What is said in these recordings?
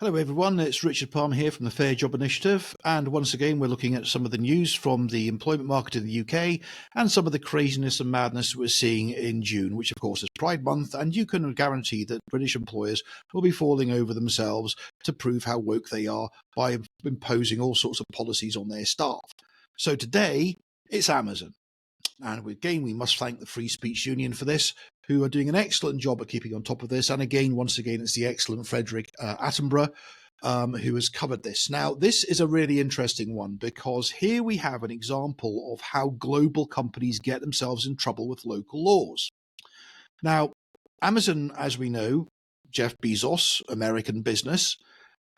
Hello everyone, it's Richard Palmer here from the Fair Job Initiative, and once again we're looking at some of the news from the employment market in the UK and some of the craziness and madness we're seeing in June, which of course is Pride Month, and you can guarantee that British employers will be falling over themselves to prove how woke they are by imposing all sorts of policies on their staff. So today it's Amazon. And again, we must thank the Free Speech Union for this, who are doing an excellent job at keeping on top of this. And again, once again, it's the excellent Frederick Attenborough who has covered this. Now, this is a really interesting one because here we have an example of how global companies get themselves in trouble with local laws. Now, Amazon, as we know, Jeff Bezos, American business,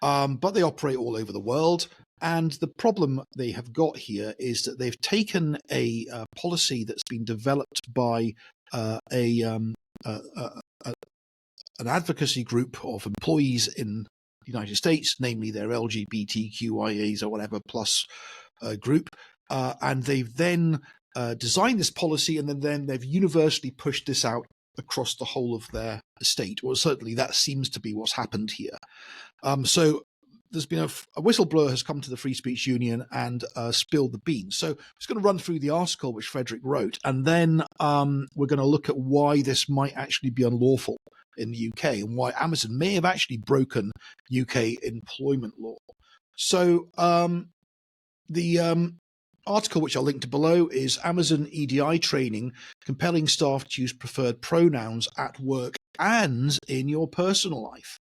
but they operate all over the world. And the problem they have got here is that they've taken a policy that's been developed by an advocacy group of employees in the United States, namely their LGBTQIAs or whatever plus group, and they've then designed this policy, and then they've universally pushed this out across the whole of their estate. Well, certainly that seems to be what's happened here. So there's been a whistleblower has come to the Free Speech Union and spilled the beans. So I'm just going to run through the article which Frederick wrote, and then we're going to look at why this might actually be unlawful in the UK and why Amazon may have actually broken UK employment law. So the article which I'll link to below is Amazon EDI training, compelling staff to use preferred pronouns at work and in your personal life.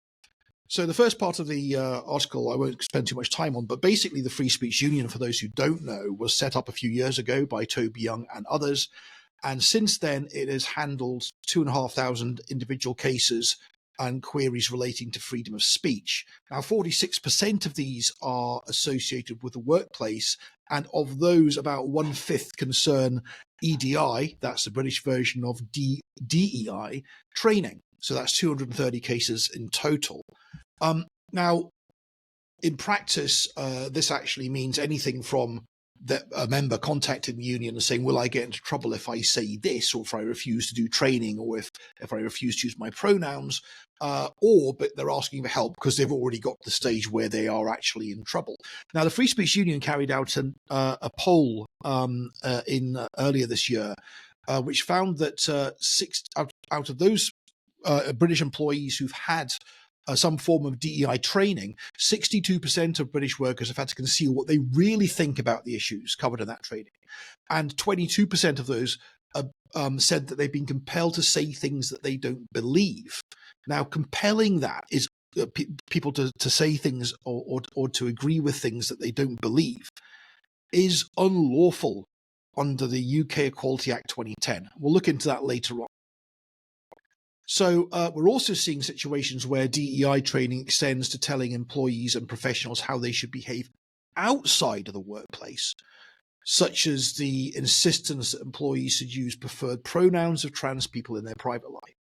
So the first part of the article I won't spend too much time on, but basically the Free Speech Union, for those who don't know, was set up a few years ago by Toby Young and others. And since then, it has handled 2,500 individual cases and queries relating to freedom of speech. Now, 46% of these are associated with the workplace, and of those, about 1/5 concern EDI, that's the British version of DEI, training. So that's 230 cases in total. Now, in practice, this actually means anything from a member contacting the union and saying, will I get into trouble if I say this, or if I refuse to do training, or if I refuse to use my pronouns, but they're asking for help because they've already got to the stage where they are actually in trouble. Now, the Free Speech Union carried out a poll earlier this year, which found that 6 out of those British employees who've had some form of DEI training, 62% of British workers have had to conceal what they really think about the issues covered in that training. And 22% of those said that they've been compelled to say things that they don't believe. Now, compelling that is people to say things or to agree with things that they don't believe is unlawful under the UK Equality Act 2010. We'll look into that later on. So we're also seeing situations where DEI training extends to telling employees and professionals how they should behave outside of the workplace, such as the insistence that employees should use preferred pronouns of trans people in their private life.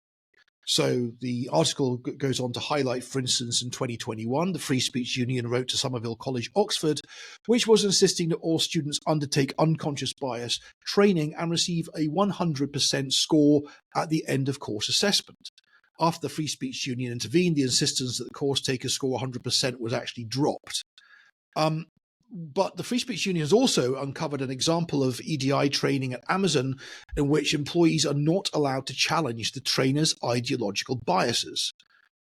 So the article goes on to highlight, for instance, in 2021, the Free Speech Union wrote to Somerville College, Oxford, which was insisting that all students undertake unconscious bias training and receive a 100% score at the end of course assessment. After the Free Speech Union intervened, the insistence that the course takers score 100% was actually dropped. But the Free Speech Union has also uncovered an example of EDI training at Amazon in which employees are not allowed to challenge the trainer's ideological biases.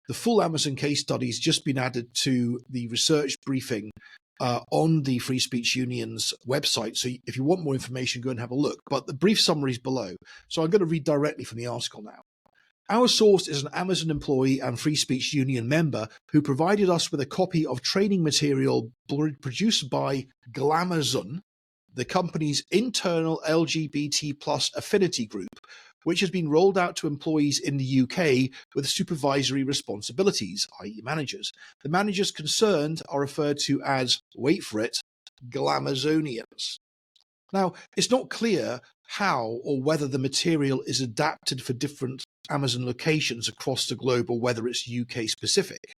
The full Amazon case study has just been added to the research briefing on the Free Speech Union's website. So if you want more information, go and have a look. But the brief summary is below. So I'm going to read directly from the article now. Our source is an Amazon employee and Free Speech Union member who provided us with a copy of training material produced by Glamazon, the company's internal LGBT plus affinity group, which has been rolled out to employees in the UK with supervisory responsibilities, i.e. managers. The managers concerned are referred to as, wait for it, Glamazonians. Now, it's not clear how or whether the material is adapted for different Amazon locations across the globe or whether it's UK specific.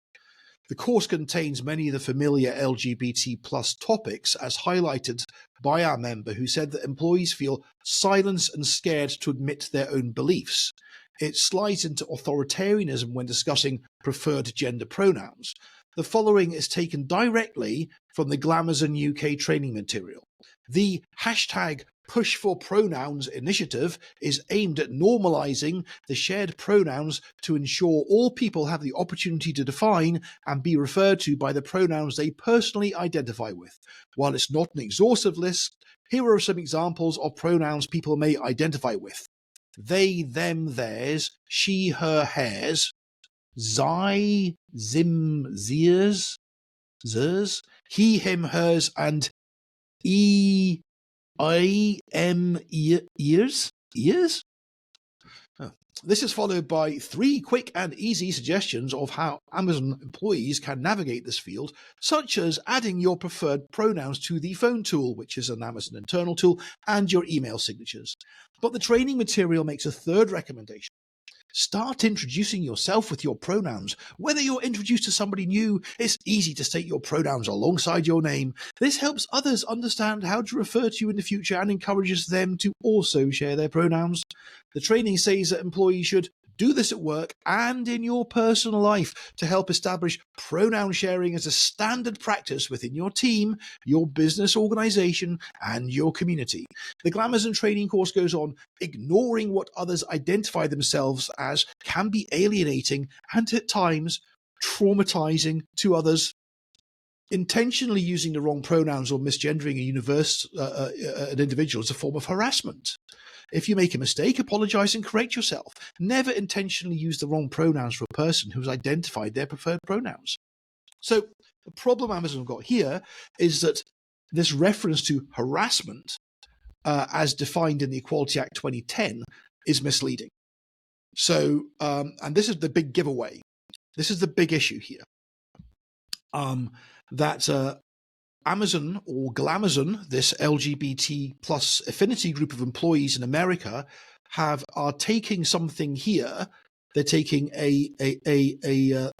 The course contains many of the familiar LGBT plus topics as highlighted by our member who said that employees feel silenced and scared to admit their own beliefs. It slides into authoritarianism when discussing preferred gender pronouns. The following is taken directly from the Glamazon UK training material. The hashtag Push for Pronouns initiative is aimed at normalizing the shared pronouns to ensure all people have the opportunity to define and be referred to by the pronouns they personally identify with. While it's not an exhaustive list, here are some examples of pronouns people may identify with: they, them, theirs, she, her, hers, sie, zim, zers, he, him, hers, and e, I, m, ears. Oh. This is followed by 3 quick and easy suggestions of how Amazon employees can navigate this field, such as adding your preferred pronouns to the phone tool, which is an Amazon internal tool, and your email signatures. But the training material makes a third recommendation. Start introducing yourself with your pronouns. Whether you're introduced to somebody new, it's easy to state your pronouns alongside your name. This helps others understand how to refer to you in the future and encourages them to also share their pronouns. The training says that employees should do this at work and in your personal life to help establish pronoun sharing as a standard practice within your team, your business organization, and your community. The Glamazon training course goes on: ignoring what others identify themselves as can be alienating and at times traumatizing to others. Intentionally using the wrong pronouns or misgendering an individual is a form of harassment. If you make a mistake, apologize and correct yourself. Never intentionally use the wrong pronouns for a person who has identified their preferred pronouns. So the problem Amazon got here is that this reference to harassment, as defined in the Equality Act 2010, is misleading. So, and this is the big giveaway. This is the big issue here. That Amazon or Glamazon, this LGBT plus affinity group of employees in America, are taking something here. They're taking a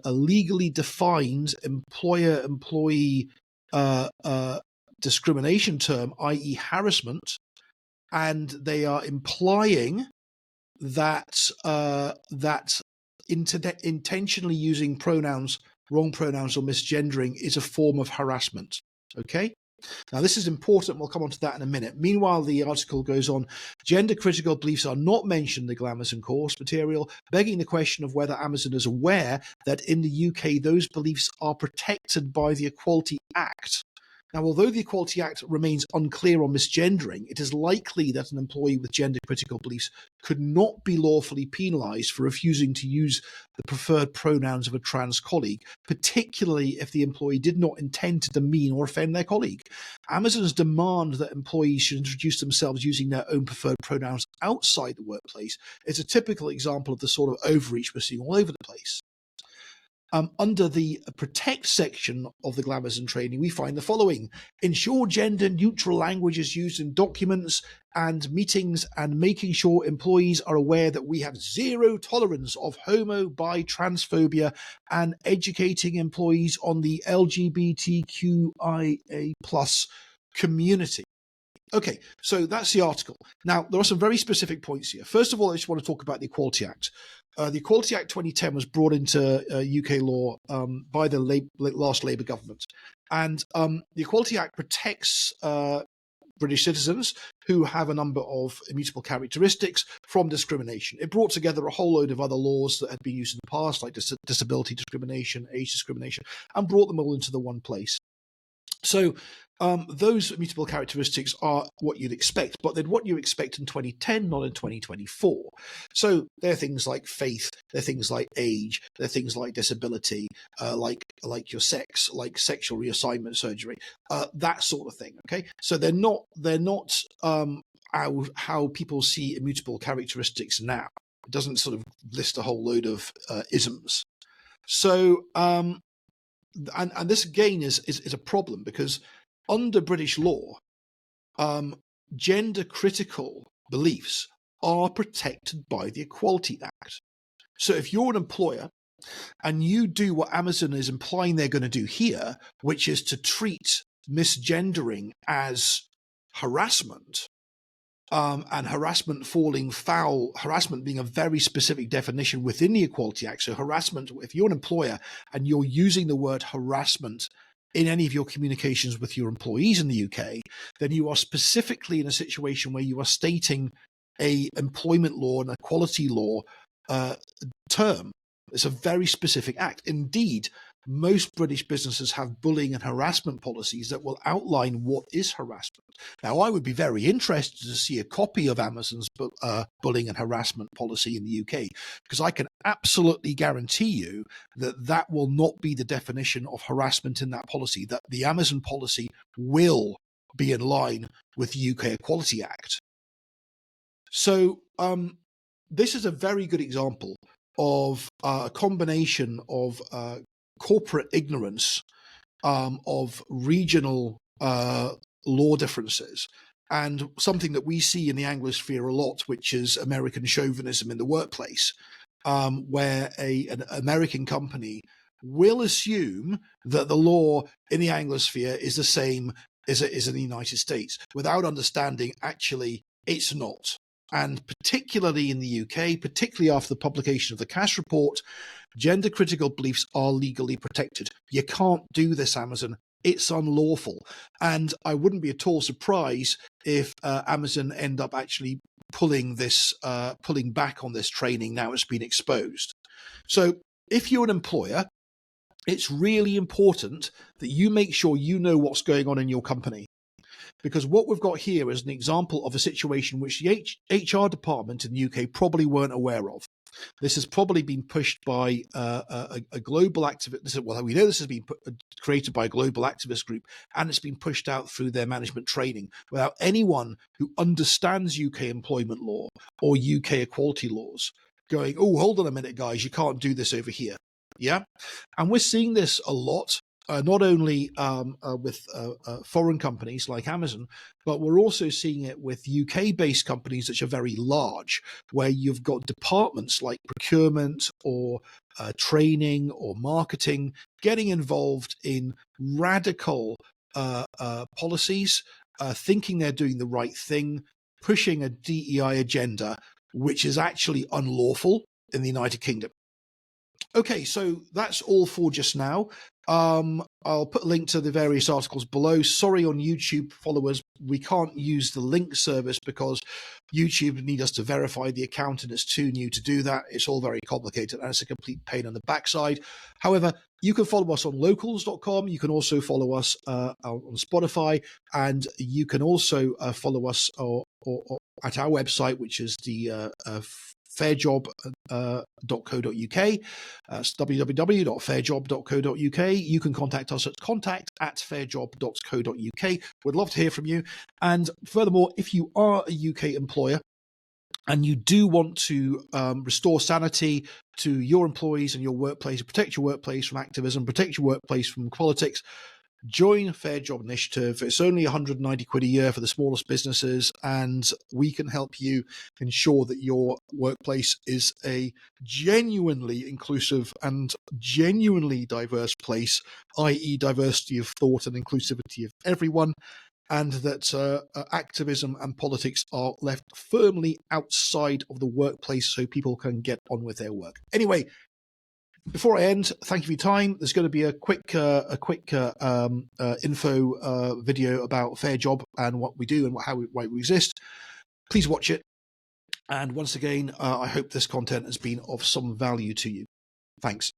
legally defined employer-employee discrimination term, i.e., harassment, and they are implying that intentionally using wrong pronouns or misgendering is a form of harassment. Okay? Now, this is important. We'll come on to that in a minute. Meanwhile, the article goes on. Gender-critical beliefs are not mentioned in the Glamazon course material, begging the question of whether Amazon is aware that in the UK, those beliefs are protected by the Equality Act. Now, although the Equality Act remains unclear on misgendering, it is likely that an employee with gender-critical beliefs could not be lawfully penalised for refusing to use the preferred pronouns of a trans colleague, particularly if the employee did not intend to demean or offend their colleague. Amazon's demand that employees should introduce themselves using their own preferred pronouns outside the workplace is a typical example of the sort of overreach we're seeing all over the place. Under the Protect section of the Glamazon training, we find the following: ensure gender-neutral language is used in documents and meetings, and making sure employees are aware that we have zero tolerance of homo, bi, transphobia, and educating employees on the LGBTQIA+ community. Okay, so that's the article. Now, there are some very specific points here. First of all, I just want to talk about the Equality Act. The Equality Act 2010 was brought into UK law by the last Labour government. And the Equality Act protects British citizens who have a number of immutable characteristics from discrimination. It brought together a whole load of other laws that had been used in the past, like disability discrimination, age discrimination, and brought them all into the one place. So those immutable characteristics are what you'd expect, but then what you expect in 2010, not in 2024. So they're things like faith, they're things like age, they're things like disability, like your sex, like sexual reassignment surgery, that sort of thing. Okay, so they're not how people see immutable characteristics now. It doesn't sort of list a whole load of isms. So and this again is a problem, because under British law, gender-critical beliefs are protected by the Equality Act. So if you're an employer and you do what Amazon is implying they're going to do here, which is to treat misgendering as harassment, and harassment falling foul, harassment being a very specific definition within the Equality Act. So harassment, if you're an employer and you're using the word harassment in any of your communications with your employees in the UK, then you are specifically in a situation where you are stating a employment law and equality law term. It's a very specific act. Indeed, most British businesses have bullying and harassment policies that will outline what is harassment. Now, I would be very interested to see a copy of Amazon's bullying and harassment policy in the UK, because I can absolutely guarantee you that that will not be the definition of harassment in that policy, that the Amazon policy will be in line with the UK Equality Act. So this is a very good example of a combination of corporate ignorance of regional law differences, and something that we see in the Anglosphere a lot, which is American chauvinism in the workplace, where an American company will assume that the law in the Anglosphere is the same as it is in the United States, without understanding actually it's not. And particularly in the UK, particularly after the publication of the Cash Report, gender critical beliefs are legally protected. You can't do this, Amazon. It's unlawful. And I wouldn't be at all surprised if Amazon end up actually pulling back on this training now it's been exposed. So if you're an employer, it's really important that you make sure you know what's going on in your company. Because what we've got here is an example of a situation which the HR department in the UK probably weren't aware of. This has probably been pushed by a global activist. Well, we know this has been created by a global activist group, and it's been pushed out through their management training without anyone who understands UK employment law or UK equality laws going, oh, hold on a minute, guys, you can't do this over here. Yeah. And we're seeing this a lot. Not only with foreign companies like Amazon, but we're also seeing it with UK-based companies which are very large, where you've got departments like procurement or training or marketing getting involved in radical policies, thinking they're doing the right thing, pushing a DEI agenda, which is actually unlawful in the United Kingdom. Okay, so that's all for just now. I'll put a link to the various articles below. Sorry on YouTube followers, we can't use the link service because YouTube need us to verify the account and it's too new to do that. It's all very complicated and it's a complete pain on the backside. However, you can follow us on locals.com. You can also follow us on Spotify, and you can also follow us or at our website, which is the fairjob.co.uk. That's www.fairjob.co.uk. You can contact us at contact@fairjob.co.uk. We'd love to hear from you. And furthermore, if you are a UK employer and you do want to restore sanity to your employees and your workplace, protect your workplace from activism, protect your workplace from politics, join Fair Job Initiative. It's only 190 quid a year for the smallest businesses, and we can help you ensure that your workplace is a genuinely inclusive and genuinely diverse place, i.e. diversity of thought and inclusivity of everyone, and that activism and politics are left firmly outside of the workplace so people can get on with their work. Anyway, before I end, thank you for your time. There's going to be a quick info video about Fair Job and what we do and why we exist. Please watch it. And once again, I hope this content has been of some value to you. Thanks.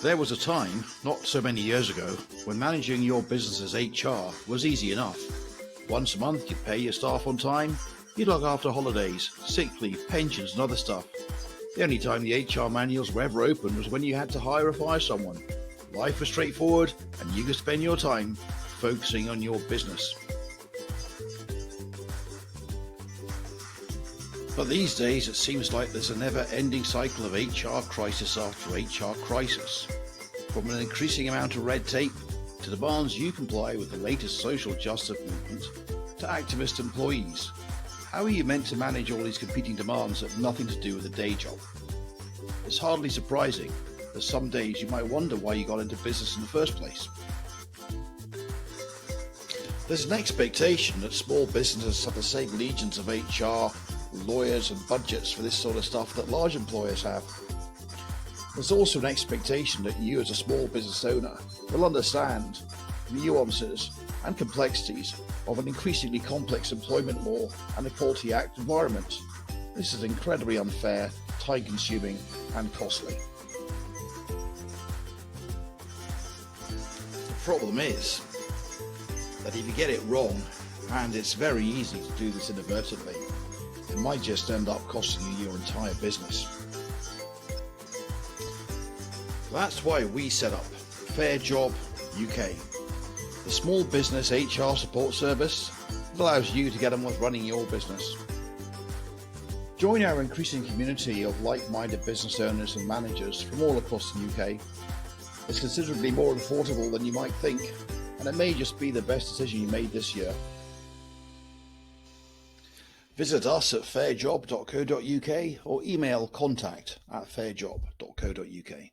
There was a time, not so many years ago, when managing your business's HR was easy enough. Once a month, you'd pay your staff on time, you'd look after holidays, sick leave, pensions and other stuff. The only time the HR manuals were ever open was when you had to hire or fire someone. Life was straightforward and you could spend your time focusing on your business. But these days, it seems like there's a never-ending cycle of HR crisis after HR crisis. From an increasing amount of red tape, to demands you comply with the latest social justice movement, to activist employees. How are you meant to manage all these competing demands that have nothing to do with a day job? It's hardly surprising that some days you might wonder why you got into business in the first place. There's an expectation that small businesses have the same legions of HR, lawyers and budgets for this sort of stuff that large employers have. There's also an expectation that you as a small business owner will understand the nuances and complexities of an increasingly complex employment law and Equality Act environment. This is incredibly unfair, time-consuming and costly. The problem is that if you get it wrong, and it's very easy to do this inadvertently, it might just end up costing you your entire business. That's why we set up Fair Job UK, the small business HR support service that allows you to get on with running your business. Join our increasing community of like-minded business owners and managers from all across the UK. It's considerably more affordable than you might think, and it may just be the best decision you made this year. Visit us at fairjob.co.uk or email contact@fairjob.co.uk.